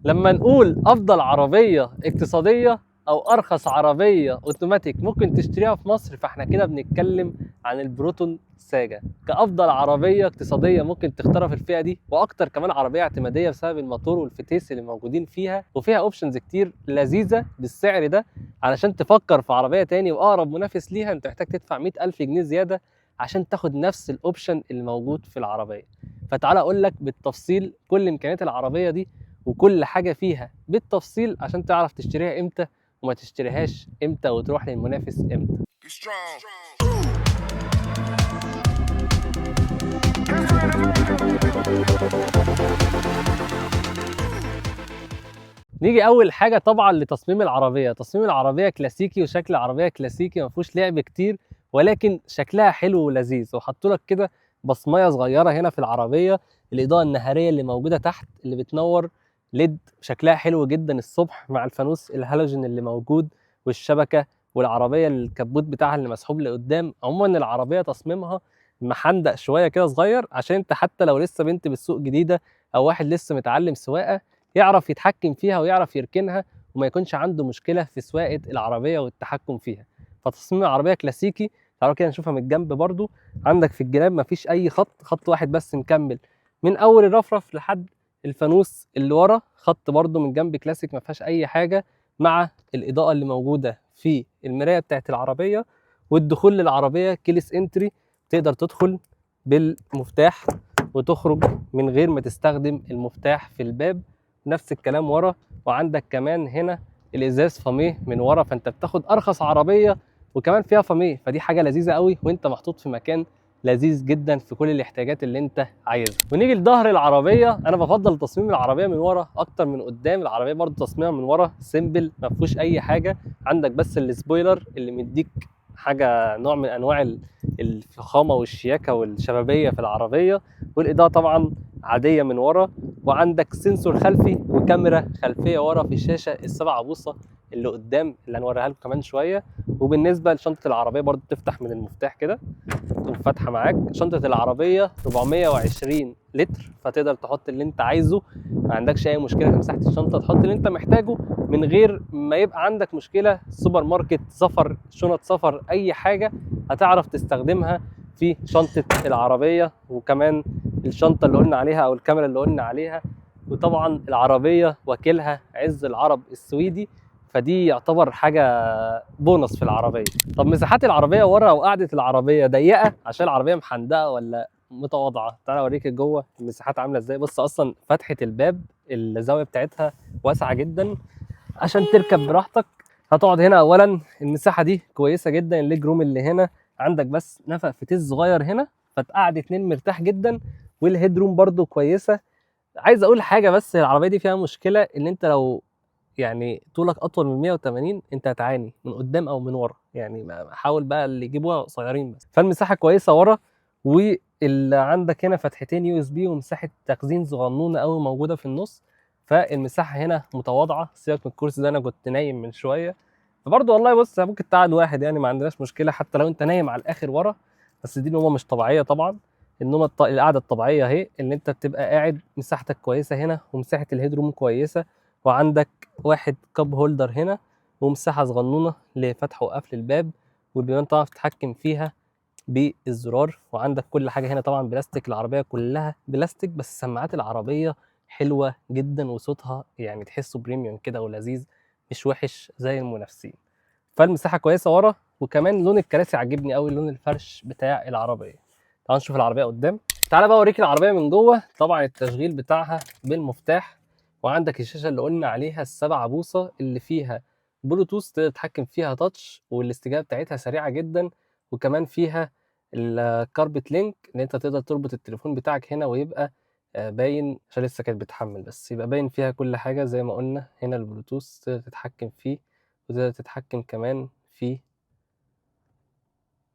لما نقول افضل عربيه اقتصاديه او ارخص عربيه اوتوماتيك ممكن تشتريها في مصر، فاحنا كده بنتكلم عن البروتون ساجا كافضل عربيه اقتصاديه ممكن تختارها في الفئه دي، واكتر كمان عربيه اعتماديه بسبب الموتور والفتيس اللي موجودين فيها، وفيها اوبشنز كتير لذيذه بالسعر ده. علشان تفكر في عربيه تاني واقرب منافس ليها انت محتاج تدفع 100,000 جنيه زياده عشان تاخد نفس الاوبشن اللي موجود في العربيه. فتعال اقول لك بالتفصيل كل امكانيات العربيه دي وكل حاجه فيها بالتفصيل عشان تعرف تشتريها امتى وما تشتريهاش امتى وتروح للمنافس امتى. نيجي اول حاجه طبعا لتصميم العربيه. تصميم العربيه كلاسيكي وشكل العربيه كلاسيكي ما فيهوش لعب كتير، ولكن شكلها حلو ولذيذ، وحطوا لك كده بصميه صغيره هنا في العربيه. الاضاءه النهاريه اللي موجوده تحت اللي بتنور ليد شكلها حلو جدا الصبح مع الفانوس الهالوجين اللي موجود والشبكه، والعربيه الكبوت بتاعها اللي مسحوب لقدام. عموما العربيه تصميمها محندق شويه كده صغير، عشان انت حتى لو لسه بنت بالسوق جديده او واحد لسه متعلم سواقه يعرف يتحكم فيها ويعرف يركنها وما يكونش عنده مشكله في سواقه العربيه والتحكم فيها. فتصميم العربيه كلاسيكي. تعالوا كده نشوفها من الجنب برضو. عندك في الجناب مفيش اي خط واحد بس مكمل من اول الرفرف لحد الفانوس اللي ورا، خط برضو من جنب كلاسيك ما فيهاش اي حاجه، مع الاضاءه اللي موجوده في المرايه بتاعت العربيه. والدخول للعربيه كيلس انتري، تقدر تدخل بالمفتاح وتخرج من غير ما تستخدم المفتاح في الباب. نفس الكلام ورا. وعندك كمان هنا الازاز فاميه من ورا، فانت بتاخد ارخص عربيه وكمان فيها فاميه، فدي حاجه لذيذه قوي وانت محطوط في مكان لذيذ جدا في كل الاحتياجات اللي انت عايزها. ونيجي لظهر العربيه، انا بفضل تصميم العربيه من ورا اكتر من قدام. العربيه برضو تصميمها من ورا سيمبل ما فيهوش اي حاجه، عندك بس السبويلر اللي مديك حاجه نوع من انواع الفخامه والشياكه والشبابيه في العربيه. والاضاءه طبعا عاديه من ورا، وعندك سنسور خلفي وكاميرا خلفيه ورا في الشاشه السبعة بوصه اللي قدام اللي هنوريها لكم كمان شويه. وبالنسبه لشنطه العربيه برضو تفتح من المفتاح كده تقوم فاتحه معاك. شنطه العربيه 420 لتر، فتقدر تحط اللي انت عايزه، ما عندكش اي مشكله في مساحه الشنطه، تحط اللي انت محتاجه من غير ما يبقى عندك مشكله. سوبر ماركت، سفر، شنط سفر، اي حاجه هتعرف تستخدمها في شنطه العربيه. وكمان الشنطه اللي قلنا عليها او الكاميرا اللي قلنا عليها. وطبعا العربيه واكلها عز العرب السويدي، فدي يعتبر حاجه بونص في العربيه. طب مساحات العربيه ورا وقعده العربيه ضيقه عشان العربيه محندقه ولا متواضعه؟ تعالى اوريك جوه المساحات عامله ازاي. بص اصلا فتحه الباب الزاويه بتاعتها واسعه جدا عشان تركب براحتك. هتقعد هنا اولا، المساحه دي كويسه جدا. الليج روم اللي هنا عندك بس نفق فتيس صغير هنا فتقعد اتنين مرتاح جدا. والهيد روم برده كويسه. عايز اقول حاجه بس، العربيه دي فيها مشكله ان انت لو يعني طولك اطول من 180 انت هتعاني من قدام او من ورا، يعني حاول بقى اللي يجيبوها قصيرين بس. فالمساحه كويسه ورا. واللي عندك هنا فتحتين يو اس بي ومساحه تخزين صغنونه قوي موجوده في النص. فالمساحه هنا متواضعه. سيبك من الكرسي ده انا كنت نايم من شويه، فبرضه والله بص ممكن تقعد واحد يعني ما عندناش مشكله حتى لو انت نايم على الاخر ورا. بس دي نومه مش طبيعيه طبعا. القعده الطبيعيه اهي ان انت بتبقى قاعد مساحتك كويسه هنا ومساحه الهيد روم كويسه. وعندك واحد كاب هولدر هنا ومساحه صغنونه لفتح وقفل الباب. والبيبان طبعا تتحكم فيها بالزرار. وعندك كل حاجه هنا طبعا بلاستيك، العربيه كلها بلاستيك. بس سماعات العربيه حلوه جدا وصوتها يعني تحسه بريميوم كده ولذيذ، مش وحش زي المنافسين. فالمساحه كويسه ورا. وكمان لون الكراسي عجبني قوي، لون الفرش بتاع العربيه. تعال نشوف العربيه قدام. تعالى بقى اوريك العربيه من جوه. طبعا التشغيل بتاعها بالمفتاح. وعندك الشاشه اللي قلنا عليها السبعة بوصه اللي فيها بلوتوث تقدر تتحكم فيها تاتش، والاستجابه بتاعتها سريعه جدا. وكمان فيها الكاربت لينك ان انت تقدر تربط التليفون بتاعك هنا ويبقى باين، عشان لسه كانت بتحمل بس يبقى باين فيها كل حاجه زي ما قلنا. هنا البلوتوث تقدر تتحكم فيه، وتقدر تتحكم كمان في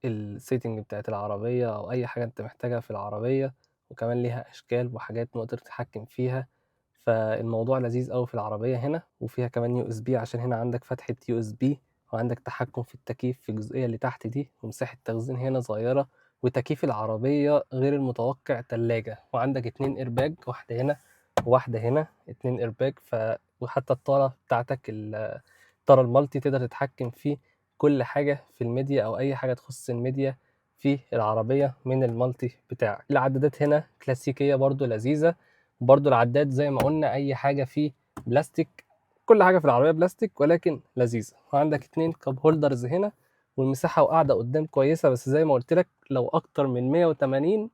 السيتنج بتاعت العربية أو أي حاجة أنت محتاجها في العربية. وكمان ليها أشكال وحاجات نقدر تتحكم فيها. فالموضوع لذيذ أوي في العربية هنا. وفيها كمان يو اس بي عشان هنا عندك فتحة يو اس بي. وعندك تحكم في التكييف في الجزئية اللي تحت دي، ومساحة تخزين هنا صغيرة. وتكييف العربية غير المتوقع تلاجة. وعندك اتنين ايرباج، واحدة هنا واحده هنا، 2 ايرباج. وحتى الطاره بتاعتك الطاره المالتي تقدر تتحكم في كل حاجه في الميديا او اي حاجه تخص الميديا في العربيه من المالتي بتاعك. العدادات هنا كلاسيكيه برضو لذيذه، برضو العداد زي ما قلنا اي حاجه فيه بلاستيك، كل حاجه في العربيه بلاستيك ولكن لذيذه. وعندك 2 كاب هولدرز هنا، والمساحه وقاعده قدام كويسه، بس زي ما قلت لك لو اكتر من 180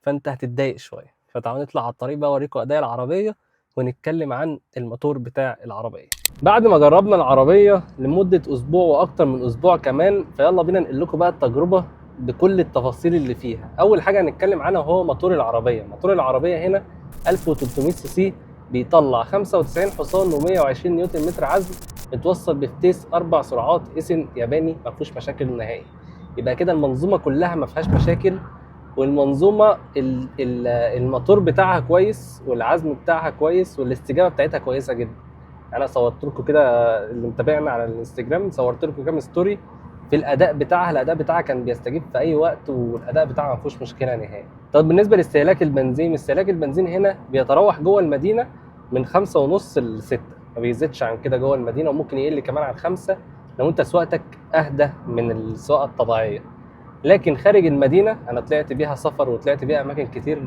فانت هتتضايق شويه. فتعالوا نطلع على الطريق بقى اوريكم اداء العربيه ونتكلم عن الموتور بتاع العربيه. بعد ما جربنا العربيه لمده اسبوع واكتر من اسبوع كمان، فيلا بينا ننقل لكم بقى التجربه بكل التفاصيل اللي فيها. اول حاجه هنتكلم عنها هو موتور العربيه. موتور العربيه هنا 1300 سي سي، بيطلع 95 حصان و120 نيوتن متر عزم، متوصل بفتيس 4 سرعات اسن ياباني، ما فيهوش مشاكل نهائي. يبقى كده المنظومه كلها ما فيهاش مشاكل، والمنظومه الموتور بتاعها كويس، والعزم بتاعها كويس، والاستجابه بتاعتها كويسه جدا. انا صورت لكم كده، اللي متابعنا على الانستجرام صورت لكم كام ستوري في الاداء بتاعها. الاداء بتاعها كان بيستجيب في اي وقت، والاداء بتاعها ما فيهوش مشكله نهائي. طب بالنسبه لاستهلاك البنزين، استهلاك البنزين هنا بيتراوح جوه المدينه من 5.5 ل 6، ما بيزيدش عن كده جوه المدينه، وممكن يقل كمان عن 5 لو انت سواقتك اهدى من السواقه الطبيعيه. لكن خارج المدينه انا طلعت بيها سفر وطلعت بيها اماكن كتير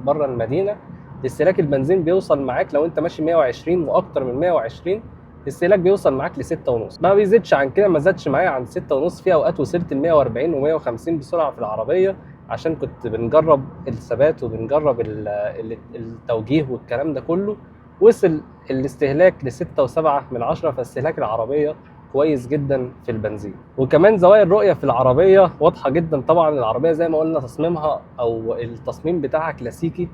بره المدينه، استهلاك البنزين بيوصل معاك لو انت ماشي 120 واكتر من 120، الاستهلاك بيوصل معاك ل 6.5، ما بيزيدش عن كده. ما زادش معايا عن 6.5، في اوقات وصلت ل 140 و150 بسرعه في العربيه، عشان كنت بنجرب الثبات وبنجرب التوجيه والكلام ده كله. وصل الاستهلاك ل 6.7، فاستهلاك العربيه كويس جدا في البنزين. وكمان زوايا الرؤيه في العربيه واضحه جدا. طبعا العربيه زي ما قلنا تصميمها او التصميم بتاعها كلاسيكي،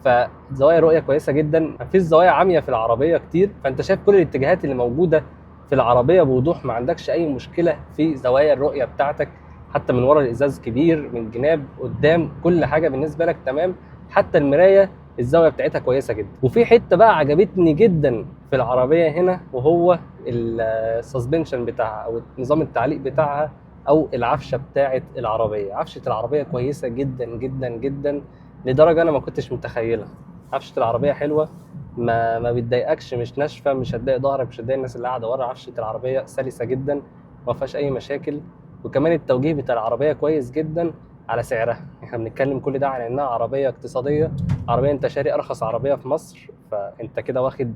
فزوايا الرؤيه كويسه جدا. مفيش زوايا عاميه في العربيه كتير، فانت شايف كل الاتجاهات اللي موجوده في العربيه بوضوح، ما عندكش اي مشكله في زوايا الرؤيه بتاعتك. حتى من ورا الازاز كبير، من الجناب، قدام، كل حاجه بالنسبه لك تمام. حتى المرايه الزاويه بتاعتها كويسه جدا. وفي حته بقى عجبتني جدا في العربيه هنا، وهو السسبنشن بتاعها او نظام التعليق بتاعها او العفشه بتاعه العربيه. عفشه العربيه كويسه جدا جدا جدا لدرجه انا ما كنتش متخيلها. عفشه العربيه حلوه، ما بتضايقكش، مش ناشفه، مش هتضايق ظهرك، مش هتضايق الناس اللي قاعده ورا. عفشه العربيه سلسه جدا، ما فيهاش اي مشاكل. وكمان التوجيه بتاع العربيه كويس جدا على سعرها. احنا بنتكلم كل ده على انها عربيه اقتصاديه، عربيه انت شاري ارخص عربيه في مصر، فانت كده واخد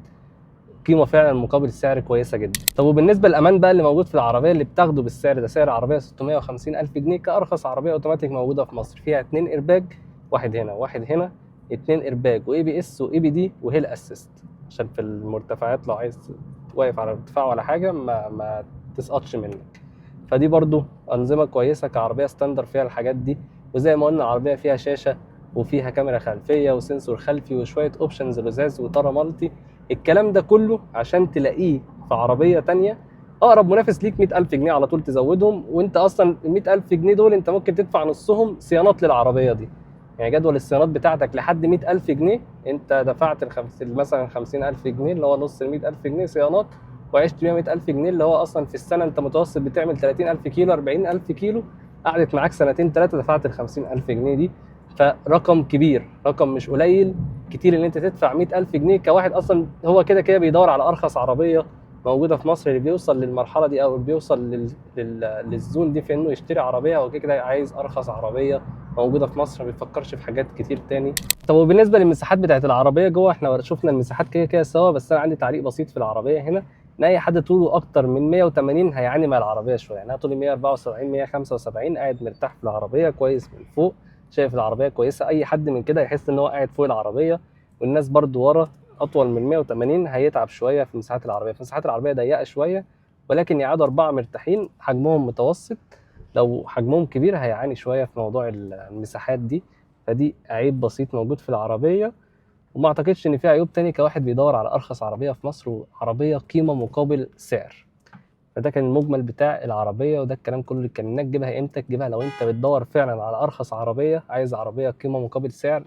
قيمه فعلا مقابل سعر كويسه جدا. طب وبالنسبه للامان بقى اللي موجود في العربيه اللي بتاخده بالسعر ده، سعر عربيه 650 الف جنيه كارخص عربيه اوتوماتيك موجوده في مصر، فيها 2 ايرباج، واحد هنا واحد هنا، 2 ايرباج واي بي اس واي بي دي وهيل اسيست، عشان في المرتفعات لو عايز واقف على ارتفاع ولا حاجه ما تسقطش منك. فدي برضو انظمه كويسه كعربيه ستاندر فيها الحاجات دي. وزي ما قلنا العربيه فيها شاشه وفيها كاميرا خلفيه وسنسور خلفي وشويه اوبشنز لزاز وطاره مالتي. الكلام ده كله عشان تلاقيه في عربيه تانية اقرب منافس ليك 100,000 جنيه على طول تزودهم. وانت اصلا ال 100,000 جنيه دول انت ممكن تدفع نصهم صيانات للعربيه دي. يعني جدول الصيانات بتاعتك لحد 100,000 جنيه انت دفعت مثلا 50,000 جنيه اللي هو نص ال 100,000 جنيه صيانات، وعشت بيها 100,000 جنيه اللي هو اصلا في السنه انت متوسط بتعمل 30,000 كيلو 40,000 كيلو، قعدت معاك سنتين ثلاثه دفعت ال 50,000 جنيه دي. فرقم كبير، رقم مش قليل كتير ان انت تدفع 100,000 جنيه كواحد اصلا هو كده كده بيدور على ارخص عربيه موجوده في مصر. اللي بيوصل للمرحله دي او بيوصل للزون دي في انه يشتري عربيه، هو كده كده عايز ارخص عربيه موجوده في مصر، ما بيفكرش في حاجات كتير تاني. طب وبالنسبه للمساحات بتاعت العربيه جوه، احنا شفنا المساحات كده كده سوا، بس انا عندي تعليق بسيط في العربيه هنا، ان اي حد طوله اكتر من 180 هيعاني مع العربيه شويه. يعني انا طولي 174 175 قاعد مرتاح في العربيه كويس من فوق، شايف العربيه كويسه. اي حد من كده يحس ان هو قاعد فوق العربيه، والناس برضو ورا اطول من 180 هيتعب شويه في مساحات العربيه. في مساحات العربيه ضيقه شويه، ولكن يقعدوا 4 مرتاحين، حجمهم متوسط. لو حجمهم كبير هيعاني شويه في موضوع المساحات دي، فدي عيب بسيط موجود في العربيه. وما اعتقدش ان في عيوب تاني كواحد بيدور على ارخص عربيه في مصر وعربيه قيمه مقابل سعر. فده كان المجمل بتاع العربيه، وده الكلام كله اللي اتكلمناه. تجيبها امتى؟ تجيبها لو انت بتدور فعلا على ارخص عربيه، عايز عربيه قيمه مقابل سعر،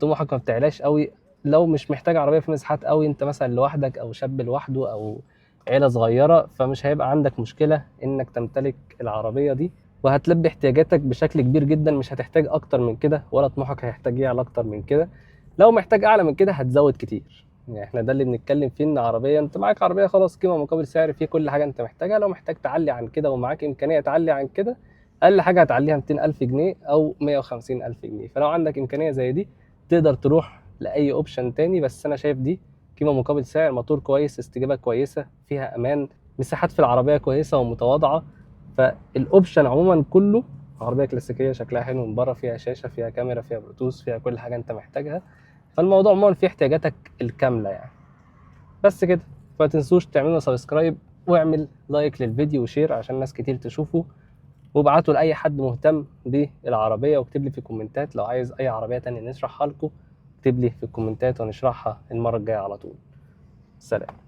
طموحك ما بتعلاش قوي. لو مش محتاج عربيه في مساحات قوي، انت مثلا لوحدك او شاب لوحده او عيله صغيره، فمش هيبقى عندك مشكله انك تمتلك العربيه دي، وهتلبي احتياجاتك بشكل كبير جدا. مش هتحتاج اكتر من كده، ولا طموحك هيحتاج يعلى اكتر من كده. لو محتاج اعلى من كده هتزود كتير. يعني احنا ده اللي بنتكلم فيه، ان عربيه انت معاك عربيه خلاص قيمه مقابل سعر، فيه كل حاجه انت محتاجها. لو محتاج تعلي عن كده ومعاك امكانيه تعلي عن كده، اقل حاجه هتعليها 200,000 جنيه او 150,000 جنيه. فلو عندك امكانيه زي دي تقدر تروح لاي اوبشن تاني. بس انا شايف دي قيمه مقابل سعر، موتور كويس، استجابه كويسه، فيها امان، مساحات في العربيه كويسه ومتواضعه. فالاوبشن عموما كله عربيه كلاسيكيه شكلها حلو من بره، فيها شاشه، فيها كاميرا، فيها بلوتوث، فيها كل حاجه انت محتاجها. فالموضوع عموما فيه احتياجاتك الكامله يعني. بس كده. فما تنسوش تعملوا سبسكرايب واعمل لايك للفيديو وشير عشان ناس كتير تشوفه، وابعتوا لاي حد مهتم بالعربيه، واكتب لي في الكومنتات لو عايز اي عربيه تانية نشرحها لكم. اكتب لي في الكومنتات ونشرحها المره الجايه على طول. سلام.